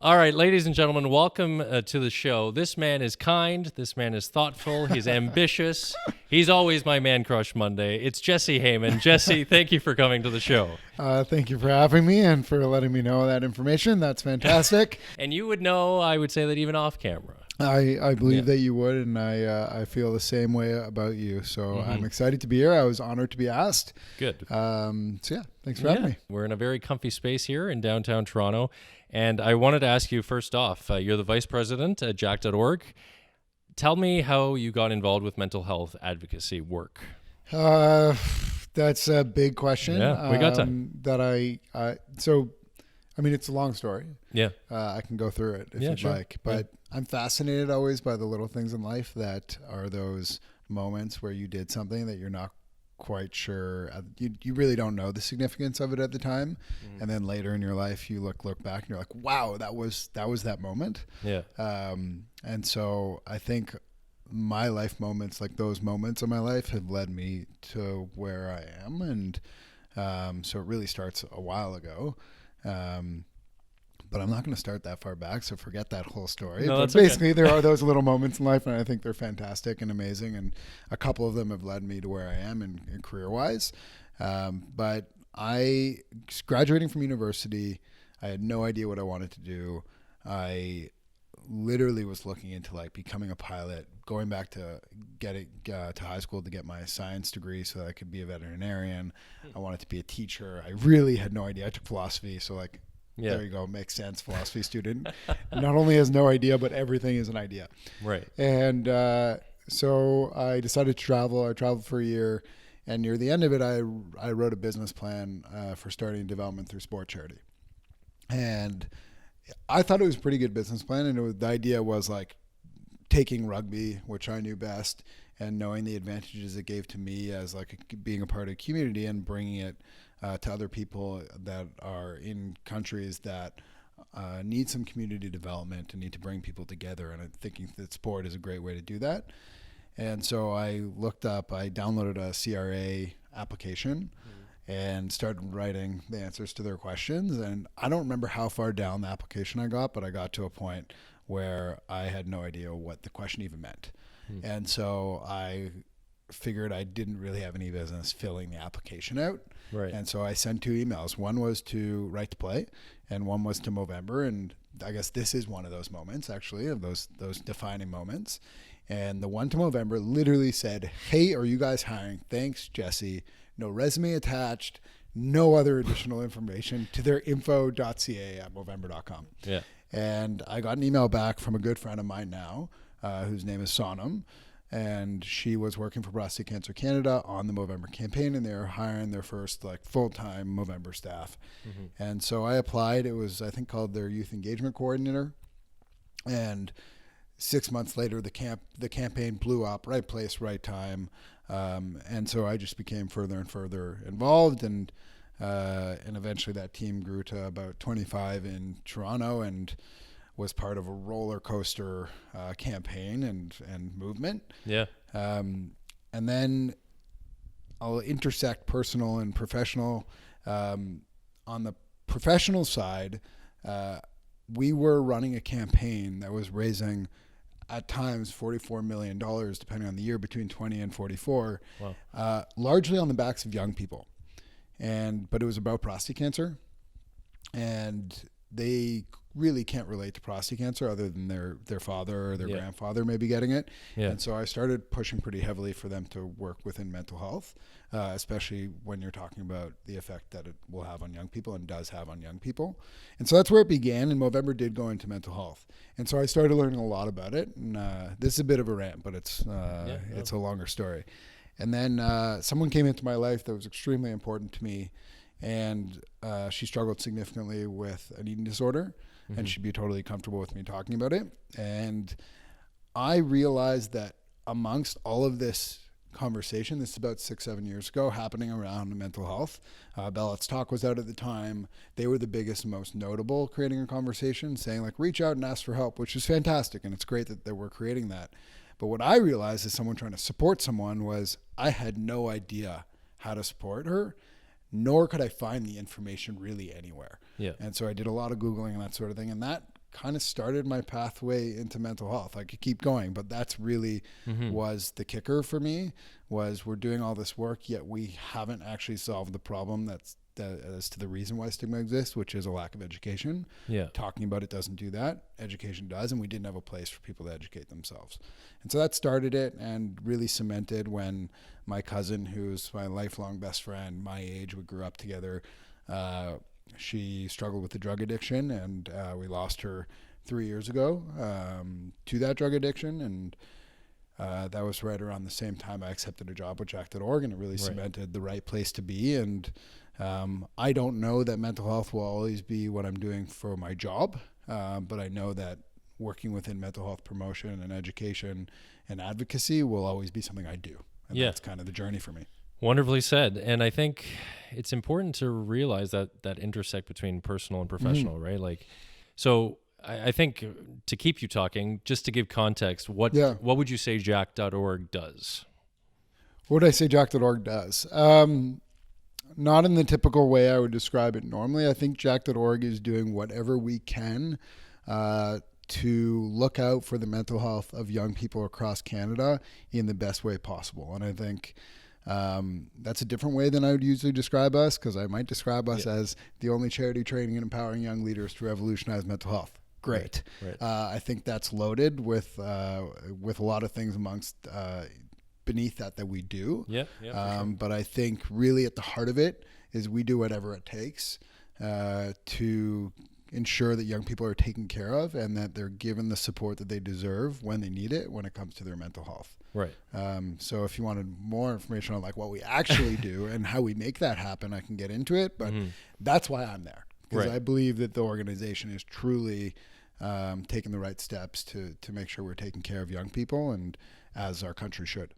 All right, ladies and gentlemen, welcome to the show. This man is kind. This man is thoughtful. He's ambitious. He's always my man crush Monday. It's Jesse Hayman. Jesse, thank you for coming to the show. Thank you for having me and for letting me know that information. That's fantastic. And you would know, I would say that even off camera. I believe that you would, and I feel the same way about you. So I'm excited to be here. I was honored to be asked. Good. Thanks for having me. We're in a very comfy space here in downtown Toronto. And I wanted to ask you first off, you're the vice president at jack.org. Tell me how you got involved with mental health advocacy work. That's a big question. Yeah, we got time. It's a long story. Yeah. I can go through it if you'd like. But I'm fascinated always by the little things in life that are those moments where you did something that you're not quite sure. You really don't know the significance of it at the time. And then later in your life, you look back and you're like, wow, that was that moment. Yeah. And so I think my life moments, like those moments of my life, have led me to where I am. And so it really starts a while ago. But I'm not going to start that far back, so forget that whole story. No, but basically, there are those little moments in life, and I think they're fantastic and amazing. And a couple of them have led me to where I am in career-wise. But graduating from university, I had no idea what I wanted to do. I literally was looking into becoming a pilot, going back to to high school to get my science degree so that I could be a veterinarian. I wanted to be a teacher. I really had no idea. I took philosophy, so there you go. Makes sense. Philosophy student. Not only has no idea, but everything is an idea. Right. And so I decided to travel. I traveled for a year. And near the end of it, I wrote a business plan for starting development through sport charity. And I thought it was a pretty good business plan. And the idea was taking rugby, which I knew best, and knowing the advantages it gave to me as being a part of a community and bringing it to other people that are in countries that need some community development and need to bring people together. And I'm thinking that sport is a great way to do that. And so I downloaded a CRA application and started writing the answers to their questions. And I don't remember how far down the application I got, but I got to a point where I had no idea what the question even meant. And so I figured I didn't really have any business filling the application out. Right. And so I sent 2 emails. One was to Right to Play and one was to Movember. And I guess this is one of those moments, actually, of those defining moments. And the one to Movember literally said, "Hey, are you guys hiring? Thanks, Jesse." No resume attached, no other additional information to their info.ca at Movember.com. Yeah. And I got an email back from a good friend of mine now, whose name is Sonam. And she was working for Prostate Cancer Canada on the Movember campaign, and they were hiring their first full-time Movember staff. And so I applied. It was, I think, called their youth engagement coordinator. And 6 months later, the campaign blew up. Right place, right time. And so I just became further and further involved, and eventually that team grew to about 25 in Toronto and was part of a roller coaster campaign and movement. Yeah. And then I'll intersect personal and professional. On the professional side, we were running a campaign that was raising at times $44 million, depending on the year, between 20 and 44, largely on the backs of young people. But it was about prostate cancer, and they really can't relate to prostate cancer other than their father or their grandfather maybe getting it. Yeah. And so I started pushing pretty heavily for them to work within mental health, especially when you're talking about the effect that it will have on young people and does have on young people. And so that's where it began, and Movember did go into mental health. And so I started learning a lot about it. And this is a bit of a rant, but it's a longer story. And then someone came into my life that was extremely important to me, and she struggled significantly with an eating disorder, and she'd be totally comfortable with me talking about it. And I realized that amongst all of this conversation, this is about 6-7 years ago, happening around mental health, Bell Let's Talk was out at the time. They were the biggest and most notable, creating a conversation, saying reach out and ask for help, which is fantastic, and it's great that they were creating that. But what I realized as someone trying to support someone was I had no idea how to support her, nor could I find the information really anywhere. Yeah. And so I did a lot of Googling and that sort of thing. And that kind of started my pathway into mental health. I could keep going, but that's really was the kicker for me, was we're doing all this work, yet we haven't actually solved the problem as to the reason why stigma exists, which is a lack of education. Yeah. Talking about it doesn't do that. Education does, and we didn't have a place for people to educate themselves. And so that started it and really cemented when my cousin, who's my lifelong best friend, my age, we grew up together, she struggled with the drug addiction, and we lost her 3 years ago to that drug addiction. And that was right around the same time I accepted a job with Jack.org, and it really cemented the right place to be. And I don't know that mental health will always be what I'm doing for my job, but I know that working within mental health promotion and education and advocacy will always be something I do. And that's kind of the journey for me. Wonderfully said. And I think it's important to realize that intersect between personal and professional, right? Like, so I think to keep you talking, just to give context, what would you say Jack.org does? What would I say Jack.org does? Not in the typical way I would describe it normally. I think Jack.org is doing whatever we can to look out for the mental health of young people across Canada in the best way possible. And I think that's a different way than I would usually describe us, because I might describe us as the only charity training and empowering young leaders to revolutionize mental health. Great. Right. I think that's loaded with a lot of things amongst beneath that we do. Sure. But I think really at the heart of it is we do whatever it takes to ensure that young people are taken care of and that they're given the support that they deserve when they need it when it comes to their mental health. Right. So if you wanted more information on like what we actually do and how we make that happen, I can get into it. But that's why I'm there, because I believe that the organization is truly taking the right steps to make sure we're taking care of young people, and as our country should.